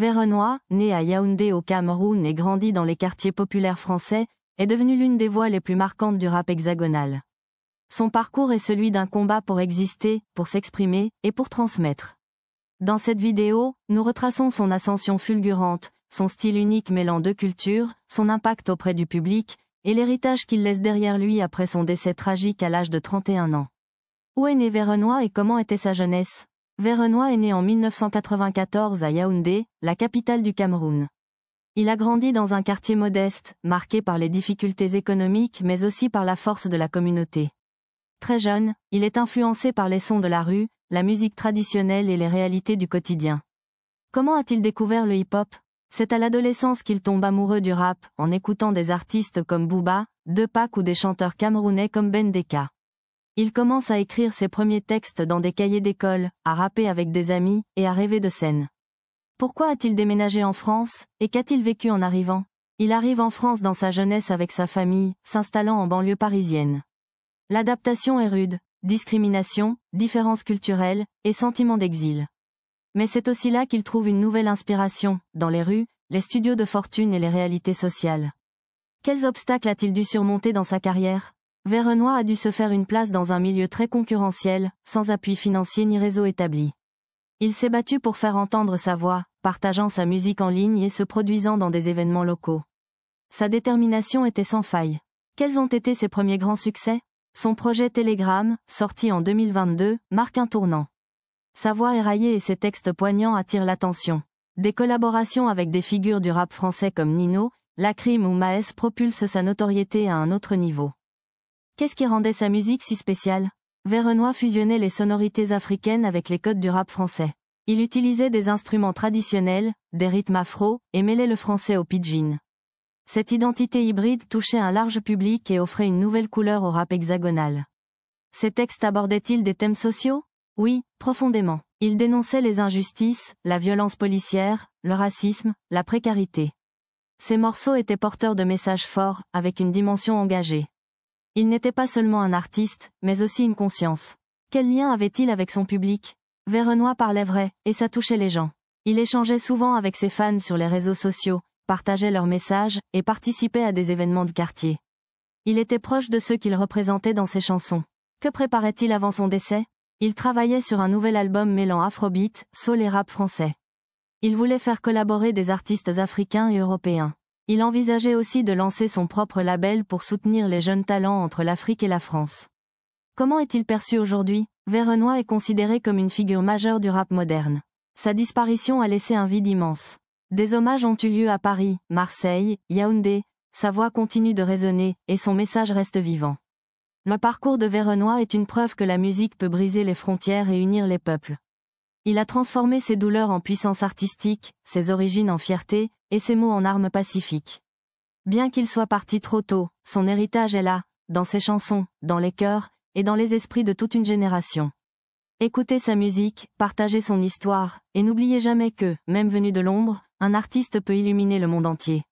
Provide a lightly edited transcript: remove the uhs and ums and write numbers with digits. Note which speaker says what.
Speaker 1: Verenoy, né à Yaoundé au Cameroun et grandi dans les quartiers populaires français, est devenu l'une des voix les plus marquantes du rap hexagonal. Son parcours est celui d'un combat pour exister, pour s'exprimer, et pour transmettre. Dans cette vidéo, nous retraçons son ascension fulgurante, son style unique mêlant deux cultures, son impact auprès du public, et l'héritage qu'il laisse derrière lui après son décès tragique à l'âge de 31 ans. Où est né Verenoy et comment était sa jeunesse? Verenoy est né en 1994 à Yaoundé, la capitale du Cameroun. Il a grandi dans un quartier modeste, marqué par les difficultés économiques mais aussi par la force de la communauté. Très jeune, il est influencé par les sons de la rue, la musique traditionnelle et les réalités du quotidien. Comment a-t-il découvert le hip-hop? C'est à l'adolescence qu'il tombe amoureux du rap, en écoutant des artistes comme Booba, 2Pac ou des chanteurs camerounais comme Ben Deka. Il commence à écrire ses premiers textes dans des cahiers d'école, à rapper avec des amis, et à rêver de scène. Pourquoi a-t-il déménagé en France, et qu'a-t-il vécu en arrivant? Il arrive en France dans sa jeunesse avec sa famille, s'installant en banlieue parisienne. L'adaptation est rude, discrimination, différences culturelles, et sentiment d'exil. Mais c'est aussi là qu'il trouve une nouvelle inspiration, dans les rues, les studios de fortune et les réalités sociales. Quels obstacles a-t-il dû surmonter dans sa carrière? Verenoy a dû se faire une place dans un milieu très concurrentiel, sans appui financier ni réseau établi. Il s'est battu pour faire entendre sa voix, partageant sa musique en ligne et se produisant dans des événements locaux. Sa détermination était sans faille. Quels ont été ses premiers grands succès? Son projet Telegram, sorti en 2022, marque un tournant. Sa voix éraillée et ses textes poignants attirent l'attention. Des collaborations avec des figures du rap français comme Nino, Lacrim ou Maes propulsent sa notoriété à un autre niveau. Qu'est-ce qui rendait sa musique si spéciale? Verenoy fusionnait les sonorités africaines avec les codes du rap français. Il utilisait des instruments traditionnels, des rythmes afro, et mêlait le français au pidgin. Cette identité hybride touchait un large public et offrait une nouvelle couleur au rap hexagonal. Ses textes abordaient-ils des thèmes sociaux? Oui, profondément. Il dénonçait les injustices, la violence policière, le racisme, la précarité. Ses morceaux étaient porteurs de messages forts, avec une dimension engagée. Il n'était pas seulement un artiste, mais aussi une conscience. Quel lien avait-il avec son public? Verenoy parlait vrai, et ça touchait les gens. Il échangeait souvent avec ses fans sur les réseaux sociaux, partageait leurs messages, et participait à des événements de quartier. Il était proche de ceux qu'il représentait dans ses chansons. Que préparait-il avant son décès? Il travaillait sur un nouvel album mêlant afrobeat, soul et rap français. Il voulait faire collaborer des artistes africains et européens. Il envisageait aussi de lancer son propre label pour soutenir les jeunes talents entre l'Afrique et la France. Comment est-il perçu aujourd'hui? Verenoy est considéré comme une figure majeure du rap moderne. Sa disparition a laissé un vide immense. Des hommages ont eu lieu à Paris, Marseille, Yaoundé, sa voix continue de résonner, et son message reste vivant. Le parcours de Verenoy est une preuve que la musique peut briser les frontières et unir les peuples. Il a transformé ses douleurs en puissance artistique, ses origines en fierté, et ses mots en armes pacifiques. Bien qu'il soit parti trop tôt, son héritage est là, dans ses chansons, dans les cœurs, et dans les esprits de toute une génération. Écoutez sa musique, partagez son histoire, et n'oubliez jamais que, même venu de l'ombre, un artiste peut illuminer le monde entier.